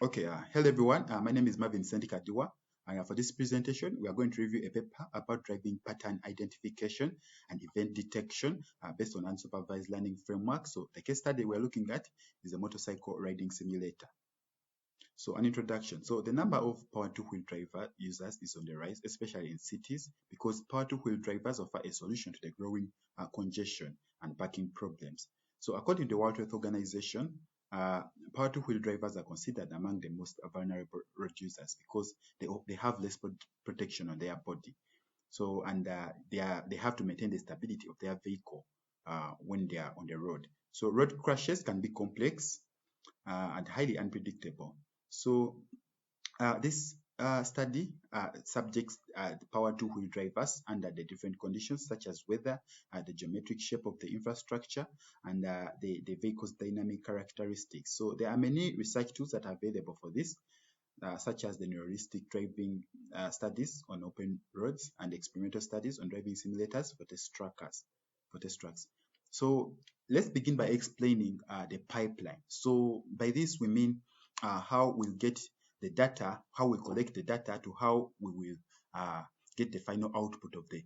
Okay, hello everyone. My name is Marvin Sendikadiwa, and for this presentation, we are going to review a paper about driving pattern identification and event detection based on unsupervised learning framework. So the case study we're looking at is a motorcycle riding simulator. So an introduction. So the number of power two-wheel driver users is on the rise, especially in cities, because power two-wheel drivers offer a solution to the growing congestion and parking problems. So according to the World Health Organization, power two-wheel drivers are considered among the most vulnerable road users because they have less protection on their body. So and they have to maintain the stability of their vehicle when they are on the road. So road crashes can be complex and highly unpredictable. So this study subjects the power two-wheel drivers under the different conditions such as weather, the geometric shape of the infrastructure, and the vehicle's dynamic characteristics. So there are many research tools that are available for this, such as the neuristic driving studies on open roads and experimental studies on driving simulators for test tracks. So let's begin by explaining the pipeline. So by this we mean how we'll get the data, how we collect the data to how we will get the final output of the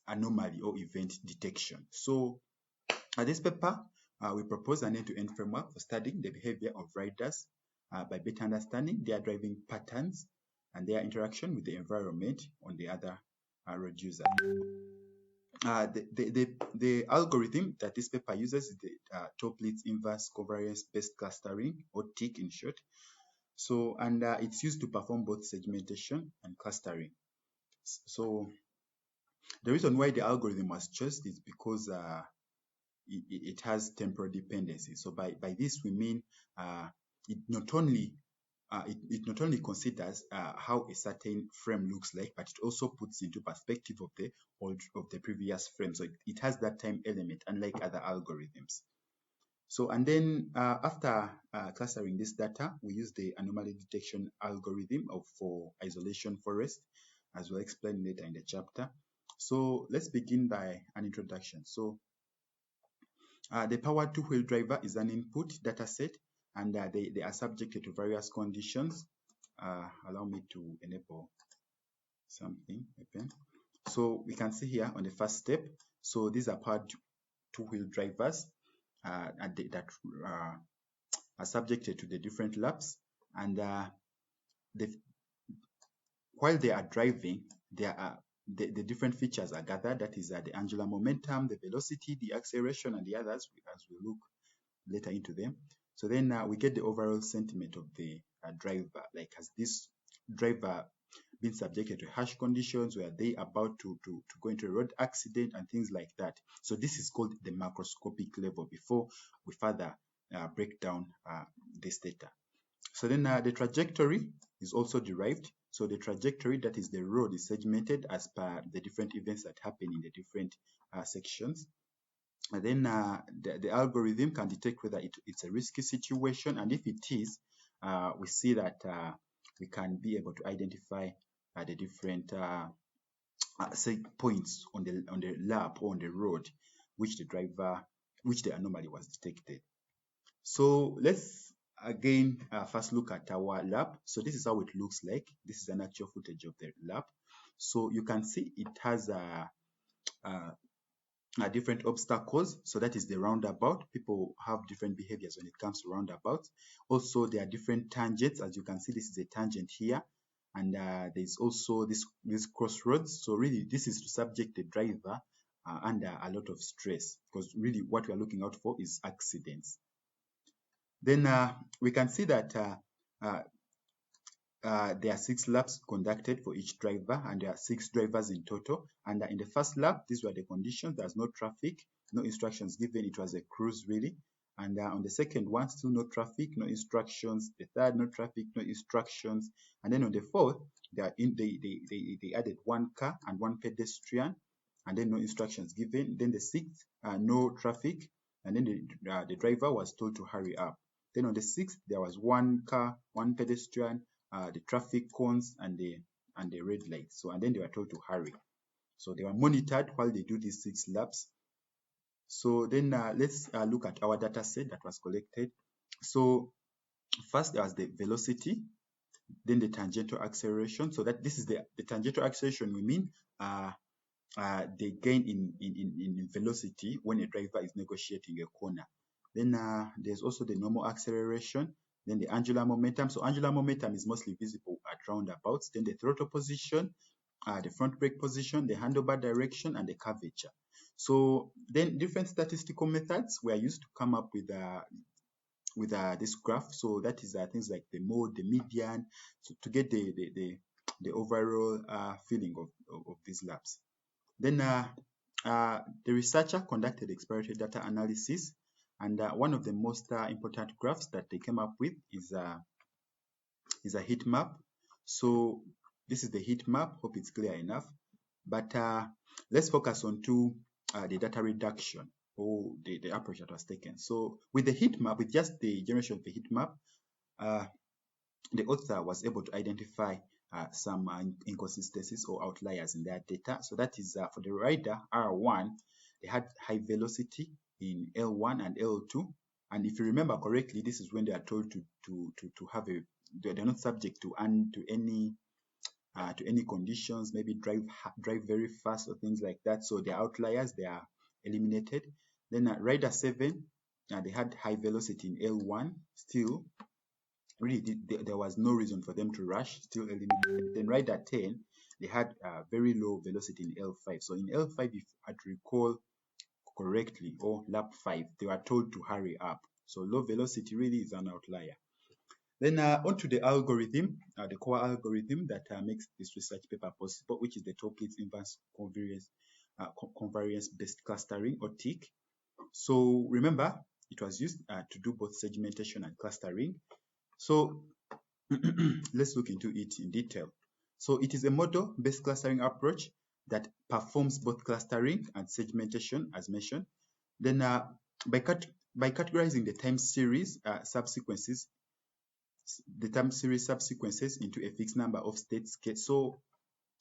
anomaly or event detection. So this paper, we propose an end-to-end framework for studying the behavior of riders by better understanding their driving patterns and their interaction with the environment on the other road user. The algorithm that this paper uses is the Toplitz's inverse covariance based clustering, or TIC in short. So, and it's used to perform both segmentation and clustering. So the reason why the algorithm was chosen is because it has temporal dependency. So by this we mean it not only considers how a certain frame looks like, but it also puts into perspective of the previous frame. So it has that time element, unlike other algorithms. So and then after clustering this data, we use the anomaly detection algorithm for isolation forest, as we'll explain later in the chapter. So let's begin by an introduction. So the power two-wheel driver is an input data set, and they are subjected to various conditions. Allow me to enable something. Okay. So we can see here on the first step. So these are power two-wheel drivers that are subjected to the different laps, and while they are driving, there are the different features are gathered. That is the angular momentum, the velocity, the acceleration, and the others as we look later into them. So then we get the overall sentiment of the driver, like has this driver been subjected to harsh conditions, were they about to go into a road accident and things like that. So this is called the macroscopic level before we further break down this data. So then the trajectory is also derived. So the trajectory, that is the road, is segmented as per the different events that happen in the different sections. And then the algorithm can detect whether it's a risky situation, and if it is, we see that we can be able to identify the different say points on the lap or on the road which the anomaly was detected. So let's again first look at our lap. So this is how it looks like. This is an actual footage of the lap. So you can see it has different obstacles. So that is the roundabout. People have different behaviors when it comes to roundabouts. Also, there are different tangents. As you can see, this is a tangent here. And there's also this crossroads. So really, this is to subject the driver under a lot of stress, because really what we are looking out for is accidents. Then we can see that there are 6 laps conducted for each driver, and there are 6 drivers in total. And in the first lap, these were the conditions. There's no traffic, no instructions given. It was a cruise, really. And on the second one, still no traffic, no instructions. The third, no traffic, no instructions. And then on the fourth, they added 1 car and 1 pedestrian, and then no instructions given. Then the 6th, no traffic, and then the driver was told to hurry up. Then on the 6th, there was 1 car, 1 pedestrian, the traffic cones, and the red lights. So, and then they were told to hurry. So they were monitored while they do these 6 laps. So then let's look at our data set that was collected. So First, there was the velocity, then the tangential acceleration. So that this is the tangential acceleration, we mean the gain in velocity when a driver is negotiating a corner. Then there's also the normal acceleration, then the angular momentum. So angular momentum is mostly visible at roundabouts. Then the throttle position, the front brake position, the handlebar direction, and the curvature. So then different statistical methods were used to come up with this graph. So that is things like the mode, the median, so to get the overall feeling of these laps. Then the researcher conducted exploratory data analysis, and one of the most important graphs that they came up with is a heat map. So this is the heat map. Hope it's clear enough. But let's focus on the data reduction, or the approach that was taken. So with the heat map, with just the generation of the heat map, the author was able to identify some inconsistencies or outliers in their data. So that is for the rider R1, they had high velocity in L1 and L2. And if you remember correctly, this is when they are told to have they're not subject to any conditions, maybe drive very fast or things like that. So the outliers, they are eliminated. Then rider 7, they had high velocity in L1 still. Really, there was no reason for them to rush, still eliminated. Then rider 10, they had very low velocity in L5. So in L5, if I recall correctly, or lap 5, they were told to hurry up. So low velocity really is an outlier. Then onto the algorithm, the core algorithm that makes this research paper possible, which is the Toeplitz inverse covariance-based clustering, or TIC. So remember, it was used to do both segmentation and clustering. So let's look into it in detail. So it is a model-based clustering approach that performs both clustering and segmentation, as mentioned. Then by categorizing the time series subsequences into a fixed number of states. So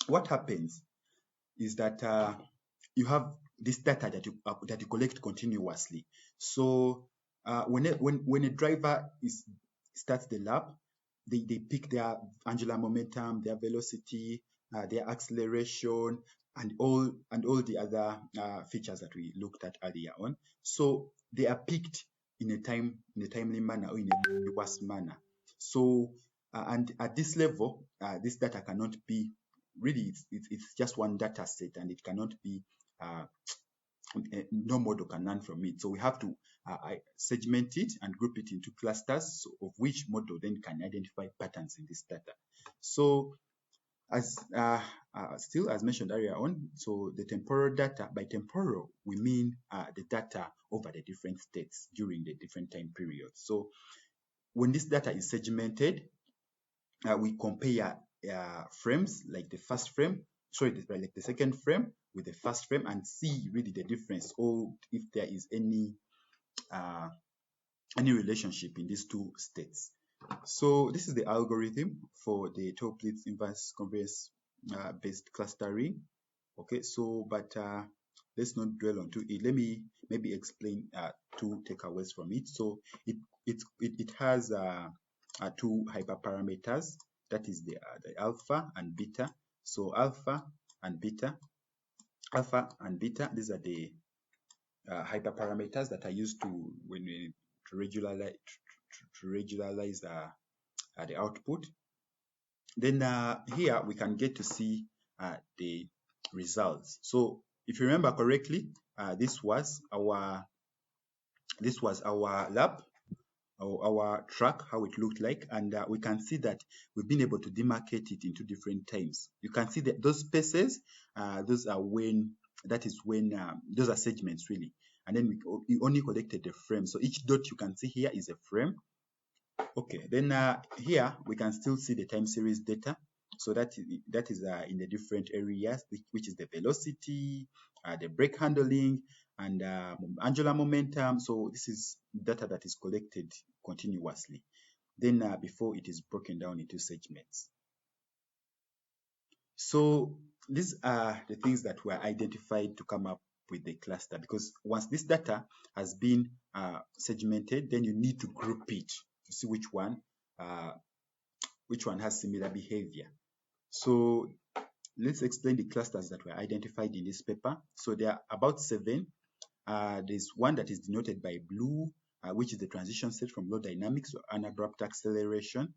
what happens is that you have this data that you collect continuously. So when a driver starts the lap, they pick their angular momentum, their velocity, their acceleration, and all the other features that we looked at earlier on. So they are picked in a timely manner, or in a reverse manner. So and at this level, this data cannot be really, it's just one data set, and it cannot be no model can learn from it. So we have to segment it and group it into clusters, of which model then can identify patterns in this data. So as still as mentioned earlier on, so the temporal data, by temporal we mean the data over the different states during the different time periods. So when this data is segmented, we compare frames, like the first frame, like the second frame with the first frame, and see really the difference, or if there is any relationship in these two states. So this is the algorithm for the Toeplitz inverse covariance based clustering. Okay, so but let's not dwell on it. Let me maybe explain two takeaways from it. So it has two hyperparameters, that is the alpha and beta. So alpha and beta, these are the hyperparameters that are used to regularize the output. Then here we can get to see the results. So if you remember correctly, this was our lap, our track, how it looked like, and we can see that we've been able to demarcate it into different times. You can see that those spaces, those are those are segments really, and then we only collected the frame. So each dot you can see here is a frame. Okay, then here we can still see the time series data. So that is in the different areas, which is the velocity, the brake handling, and angular momentum. So this is data that is collected continuously, then before it is broken down into segments. So these are the things that were identified to come up with the cluster, because once this data has been segmented, then you need to group it. to see which one has similar behavior. So let's explain the clusters that were identified in this paper. So there are about 7. There's one that is denoted by blue, which is the transition state from low dynamics to an abrupt acceleration.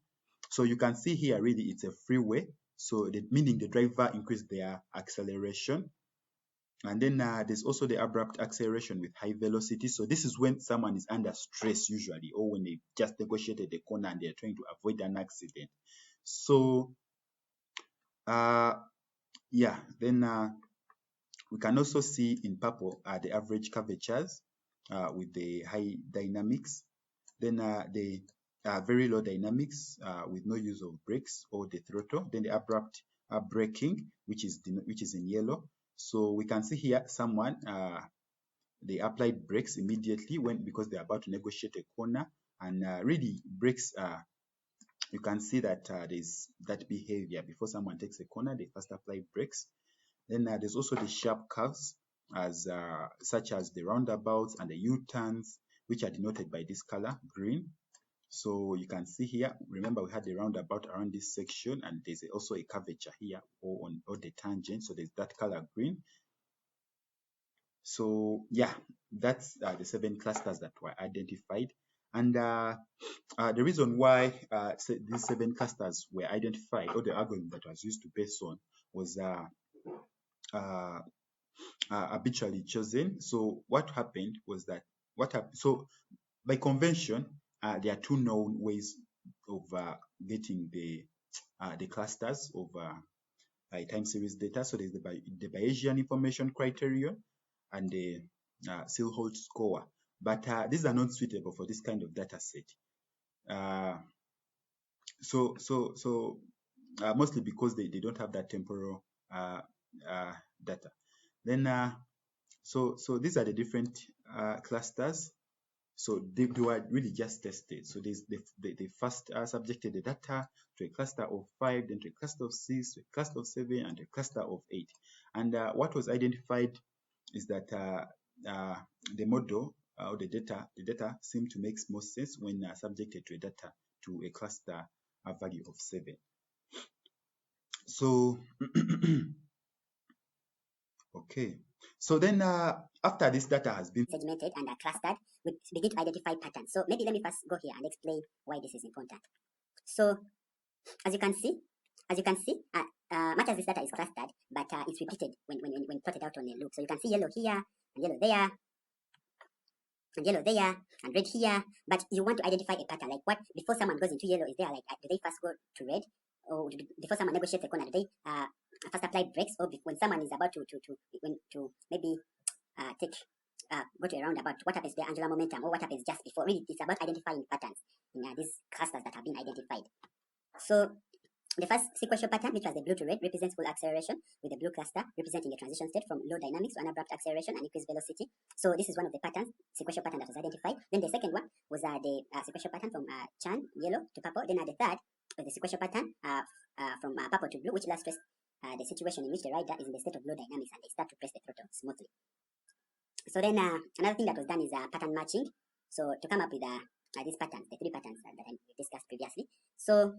So you can see here, really, it's a freeway. So meaning the driver increased their acceleration. And then there's also the abrupt acceleration with high velocity. So this is when someone is under stress usually, or when they just negotiated the corner and they're trying to avoid an accident. So yeah, then we can also see in purple the average curvatures with the high dynamics. Then the very low dynamics with no use of brakes or the throttle. Then the abrupt braking, which is in yellow. So we can see here someone they applied brakes immediately because they're about to negotiate a corner, and really brakes. You can see that there's that behavior before someone takes a corner. They first apply brakes. Then there's also the sharp curves, such as the roundabouts and the U-turns, which are denoted by this color, green. So you can see here, remember we had the roundabout around this section, and there's also a curvature here or the tangent. So there's that color green. So yeah, that's the 7 clusters that were identified. And the reason why these 7 clusters were identified, or the algorithm that was used to base on, was arbitrarily chosen. So what happened was that so by convention, there are 2 known ways of getting the clusters of time series data. So there's the Bayesian information criterion and the Silholt score, but these are not suitable for this kind of data set. Mostly because they don't have that temporal data. Then so these are the different clusters. So they were really just tested. So they first subjected the data to a cluster of 5, then to a cluster of 6, to a cluster of 7, and to a cluster of 8. And what was identified is that the model or the data seem to make more sense when subjected to a cluster value of 7. So okay. So then after this data has been segmented and clustered, we begin to identify patterns. So maybe let me first go here and explain why this is important. So as you can see, much as this data is clustered, but it's repeated when plotted out on a loop. So you can see yellow here, and yellow there, and yellow there, and red here. But you want to identify a pattern, like what before someone goes into yellow, is there like do they first go to red, or before someone negotiates the corner, do they first apply brakes, or when someone is about to maybe go to a roundabout, what happens to the angular momentum, or what happens just before? Really, it's about identifying patterns in these clusters that have been identified. So the first sequential pattern, which was the blue to red, represents full acceleration, with the blue cluster representing a transition state from low dynamics to an abrupt acceleration and increased velocity. So this is one of the patterns, sequential pattern that was identified. Then the second one was the sequential pattern from cyan, yellow to purple. Then the third was the sequential pattern from purple to blue, which illustrates the situation in which the rider is in the state of low dynamics and they start to press the throttle smoothly. So then another thing that was done is pattern matching. So to come up with these patterns, the 3 patterns that I discussed previously. So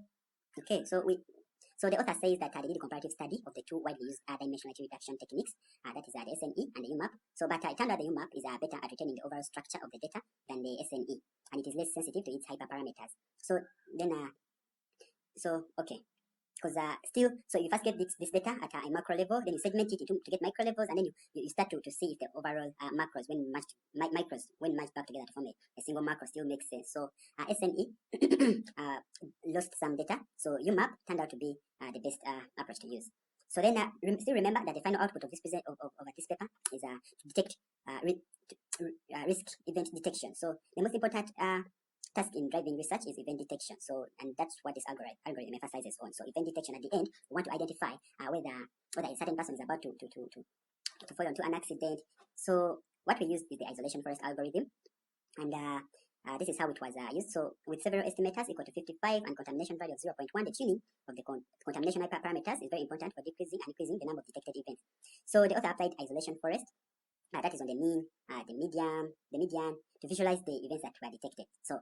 okay, so the author says that they did a comparative study of the 2 widely used dimensionality reduction techniques, that is the SNE and the UMAP. So but it turned out the UMAP is better at retaining the overall structure of the data than the SNE, and it is less sensitive to its hyperparameters. So then okay. Because still, so you first get this data at a macro level, then you segment it to get micro levels, and then you start to see if the overall macros, when matched back together to form a single macro, still makes sense. So SNE lost some data, so UMAP turned out to be the best approach to use. So then still remember that the final output of this paper is to detect risk event detection. So the most important task in driving research is event detection. So, and that's what this algorithm emphasizes on. So, event detection at the end, we want to identify whether a certain person is about to fall into an accident. So, what we use is the isolation forest algorithm, and this is how it was used. So, with several estimators equal to 55 and contamination value of 0.1, the tuning of the contamination hyperparameters is very important for decreasing and increasing the number of detected events. So, the author applied isolation forest. That is on the mean, the median, to visualize the events that were detected. So